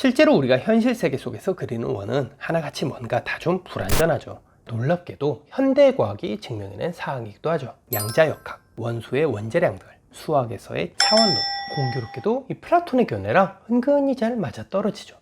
실제로 우리가 현실 세계 속에서 그리는 원은 하나같이 뭔가 다 좀 불완전하죠. 놀랍게도 현대과학이 증명해낸 사항이기도 하죠. 양자역학, 원소의 원재량들, 수학에서의 차원론, 공교롭게도 이 플라톤의 견해랑 은근히 잘 맞아떨어지죠.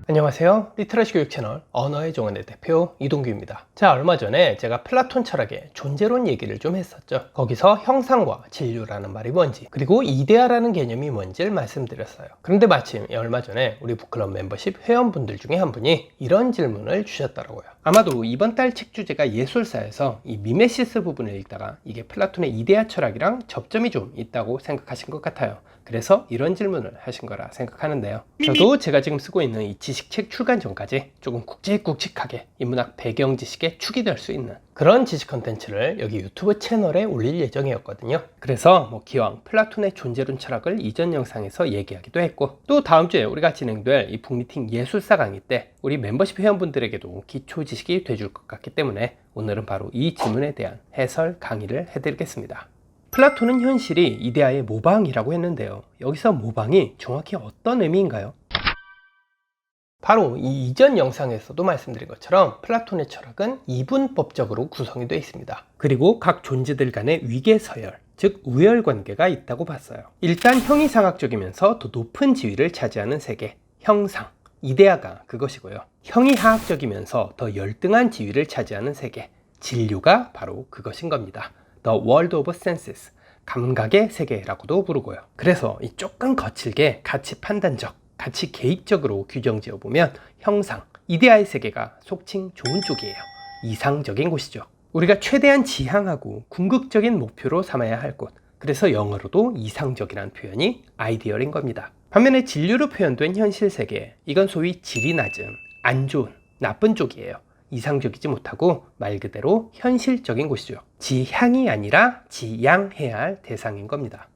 안녕하세요. 리터러시 교육 채널 언어의 정원의 대표 이동규입니다. 자, 얼마 전에 제가 플라톤 철학의 존재론 얘기를 좀 했었죠. 거기서 형상과 진류라는 말이 뭔지, 그리고 이데아라는 개념이 뭔지를 말씀드렸어요. 그런데 마침 얼마 전에 우리 북클럽 멤버십 회원분들 중에 한 분이 이런 질문을 주셨더라고요. 아마도 이번 달 책 주제가 예술사여서 이 미메시스 부분을 읽다가 이게 플라톤의 이데아 철학이랑 접점이 좀 있다고 생각하신 것 같아요. 그래서 이런 질문을 하신 거라 생각하는데요. 저도 제가 지금 쓰고 있는 이 지식책 출간 전까지 조금 굵직굵직하게 인문학 배경 지식에 축이 될 수 있는 그런 지식 컨텐츠를 여기 유튜브 채널에 올릴 예정이었거든요. 그래서 기왕 플라톤의 존재론 철학을 이전 영상에서 얘기하기도 했고, 또 다음 주에 우리가 진행될 이 북미팅 예술사 강의 때 우리 멤버십 회원분들에게도 기초 지식이 돼줄 것 같기 때문에 오늘은 바로 이 질문에 대한 해설 강의를 해드리겠습니다. 플라톤은 현실이 이데아의 모방이라고 했는데요. 여기서 모방이 정확히 어떤 의미인가요? 바로 이 이전 영상에서도 말씀드린 것처럼 플라톤의 철학은 이분법적으로 구성이 되어 있습니다. 그리고 각 존재들 간의 위계서열, 즉 우열관계가 있다고 봤어요. 일단 형이상학적이면서 더 높은 지위를 차지하는 세계, 형상, 이데아가 그것이고요. 형이하학적이면서 더 열등한 지위를 차지하는 세계, 진료가 바로 그것인 겁니다. The World of Senses, 감각의 세계라고도 부르고요. 그래서 이 조금 거칠게 가치 판단적, 가치 개입적으로 규정 지어보면 형상, 이데아의 세계가 속칭 좋은 쪽이에요. 이상적인 곳이죠. 우리가 최대한 지향하고 궁극적인 목표로 삼아야 할 곳, 그래서 영어로도 이상적이라는 표현이 아이디얼인 겁니다. 반면에 진료로 표현된 현실 세계, 이건 소위 질이 낮은, 안 좋은, 나쁜 쪽이에요. 이상적이지 못하고 말 그대로 현실적인 곳이죠. 지향이 아니라 지양해야 할 대상인 겁니다.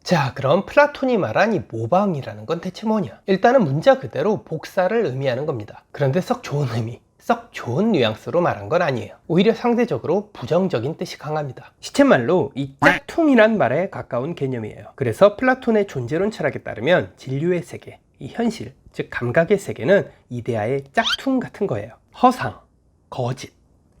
자, 그럼 플라톤이 말한 이 모방이라는 건 대체 뭐냐? 일단은 문자 그대로 복사를 의미하는 겁니다. 그런데 썩 좋은 의미, 썩 좋은 뉘앙스로 말한 건 아니에요. 오히려 상대적으로 부정적인 뜻이 강합니다. 시쳇말로 이 짝퉁이란 말에 가까운 개념이에요. 그래서 플라톤의 존재론 철학에 따르면 진료의 세계, 이 현실, 즉 감각의 세계는 이데아의 짝퉁 같은 거예요. 허상, 거짓,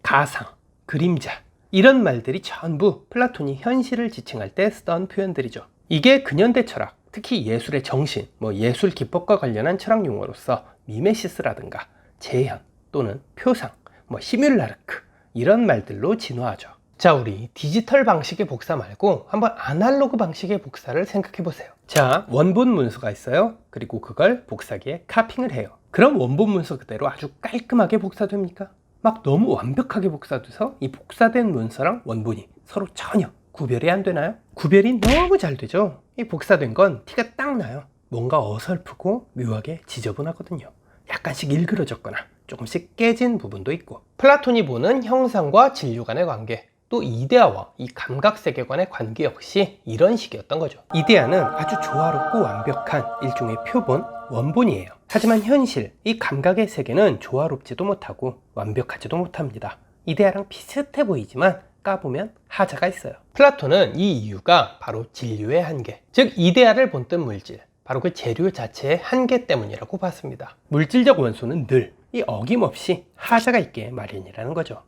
가상, 그림자, 이런 말들이 전부 플라톤이 현실을 지칭할 때 쓰던 표현들이죠. 이게 근현대 철학, 특히 예술의 정신, 예술 기법과 관련한 철학 용어로서 미메시스라든가 재현 또는 표상, 시뮬라르크, 이런 말들로 진화하죠. 자, 우리 디지털 방식의 복사 말고 한번 아날로그 방식의 복사를 생각해 보세요. 자, 원본 문서가 있어요. 그리고 그걸 복사기에 카핑을 해요. 그럼 원본 문서 그대로 아주 깔끔하게 복사됩니까? 막 너무 완벽하게 복사돼서 이 복사된 문서랑 원본이 서로 전혀 구별이 안 되나요? 구별이 너무 잘 되죠. 이 복사된 건 티가 딱 나요. 뭔가 어설프고 묘하게 지저분하거든요. 약간씩 일그러졌거나 조금씩 깨진 부분도 있고, 플라톤이 보는 형상과 진료 간의 관계, 또 이데아와 이 감각 세계관의 관계 역시 이런 식이었던 거죠. 이데아는 아주 조화롭고 완벽한 일종의 표본, 원본이에요. 하지만 현실, 이 감각의 세계는 조화롭지도 못하고 완벽하지도 못합니다. 이데아랑 비슷해 보이지만 까보면 하자가 있어요. 플라톤은 이 이유가 바로 진료의 한계, 즉 이데아를 본뜬 물질, 바로 그 재료 자체의 한계 때문이라고 봤습니다. 물질적 원소는 늘 이 어김없이 하자가 있게 마련이라는 거죠.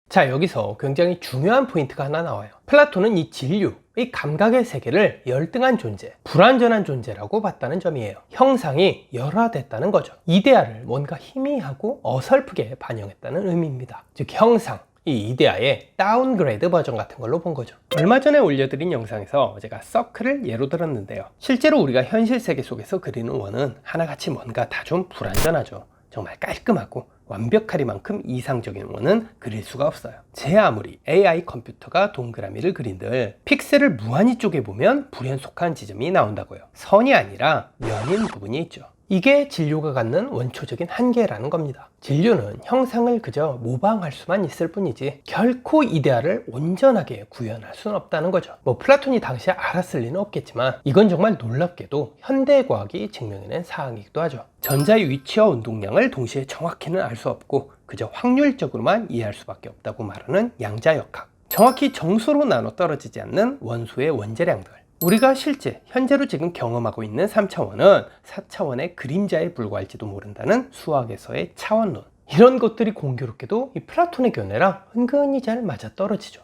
자, 여기서 굉장히 중요한 포인트가 하나 나와요. 플라톤은 이 진료, 이 감각의 세계를 열등한 존재, 불완전한 존재라고 봤다는 점이에요. 형상이 열화됐다는 거죠. 이데아를 뭔가 희미하고 어설프게 반영했다는 의미입니다. 즉 형상, 이 이데아의 다운그레이드 버전 같은 걸로 본 거죠. 얼마 전에 올려드린 영상에서 제가 서클을 예로 들었는데요. 실제로 우리가 현실 세계 속에서 그리는 원은 하나같이 뭔가 다 좀 불완전하죠. 정말 깔끔하고 완벽하리만큼 이상적인 원은 그릴 수가 없어요. 제 아무리 AI 컴퓨터가 동그라미를 그린들 픽셀을 무한히 쪼개보면 불연 속한 지점이 나온다고요. 선이 아니라 면인 부분이 있죠. 이게 진료가 갖는 원초적인 한계라는 겁니다. 진료는 형상을 그저 모방할 수만 있을 뿐이지 결코 이데아를 온전하게 구현할 수는 없다는 거죠. 플라톤이 당시에 알았을 리는 없겠지만 이건 정말 놀랍게도 현대과학이 증명해낸 사항이기도 하죠. 전자의 위치와 운동량을 동시에 정확히는 알 수 없고 그저 확률적으로만 이해할 수밖에 없다고 말하는 양자역학, 정확히 정수로 나눠 떨어지지 않는 원소의 원재량들, 우리가 실제 현재로 지금 경험하고 있는 3차원은 4차원의 그림자에 불과할지도 모른다는 수학에서의 차원론. 이런 것들이 공교롭게도 이 플라톤의 견해랑 은근히 잘 맞아떨어지죠.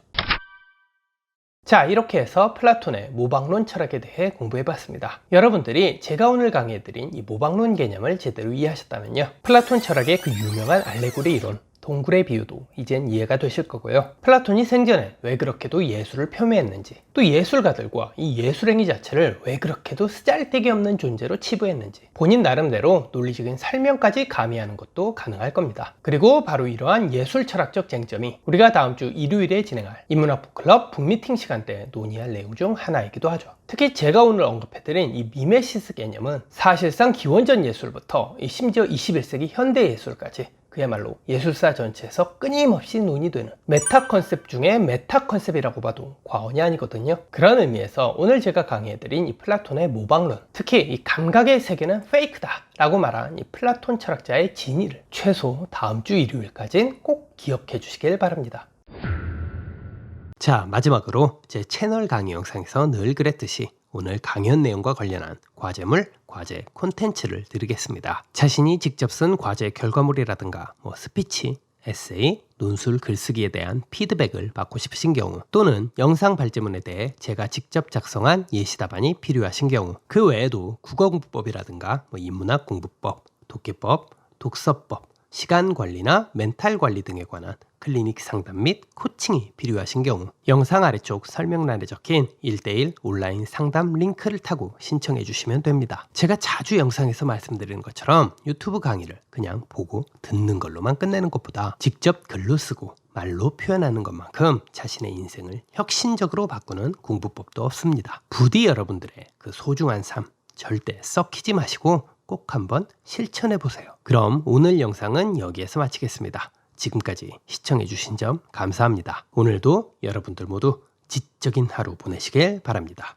자, 이렇게 해서 플라톤의 모방론 철학에 대해 공부해봤습니다. 여러분들이 제가 오늘 강의해드린 이 모방론 개념을 제대로 이해하셨다면요, 플라톤 철학의 그 유명한 알레고리 이론, 동굴의 비유도 이젠 이해가 되실 거고요. 플라톤이 생전에 왜 그렇게도 예술을 폄훼했는지, 또 예술가들과 이 예술행위 자체를 왜 그렇게도 쓰잘데기 없는 존재로 치부했는지, 본인 나름대로 논리적인 설명까지 가미하는 것도 가능할 겁니다. 그리고 바로 이러한 예술 철학적 쟁점이 우리가 다음 주 일요일에 진행할 인문학북클럽 북미팅 시간 때 논의할 내용 중 하나이기도 하죠. 특히 제가 오늘 언급해드린 이 미메시스 개념은 사실상 기원전 예술부터 심지어 21세기 현대 예술까지 그야말로 예술사 전체에서 끊임없이 논의되는 메타 컨셉 중에 메타 컨셉이라고 봐도 과언이 아니거든요. 그런 의미에서 오늘 제가 강의해드린 이 플라톤의 모방론, 특히 이 감각의 세계는 페이크다 라고 말한 이 플라톤 철학자의 진의를 최소 다음 주 일요일까지는 꼭 기억해 주시길 바랍니다. 자, 마지막으로 제 채널 강의 영상에서 늘 그랬듯이 오늘 강연 내용과 관련한 과제물, 과제 콘텐츠를 드리겠습니다. 자신이 직접 쓴 과제 결과물이라든가 스피치, 에세이, 논술 글쓰기에 대한 피드백을 받고 싶으신 경우, 또는 영상 발제문에 대해 제가 직접 작성한 예시 답안이 필요하신 경우, 그 외에도 국어 공부법이라든가 인문학 공부법, 독해법, 독서법, 시간 관리나 멘탈 관리 등에 관한 클리닉 상담 및 코칭이 필요하신 경우, 영상 아래쪽 설명란에 적힌 1:1 온라인 상담 링크를 타고 신청해 주시면 됩니다. 제가 자주 영상에서 말씀드리는 것처럼 유튜브 강의를 그냥 보고 듣는 걸로만 끝내는 것보다 직접 글로 쓰고 말로 표현하는 것만큼 자신의 인생을 혁신적으로 바꾸는 공부법도 없습니다. 부디 여러분들의 그 소중한 삶 절대 썩히지 마시고 꼭 한번 실천해 보세요. 그럼 오늘 영상은 여기에서 마치겠습니다. 지금까지 시청해주신 점 감사합니다. 오늘도 여러분들 모두 지적인 하루 보내시길 바랍니다.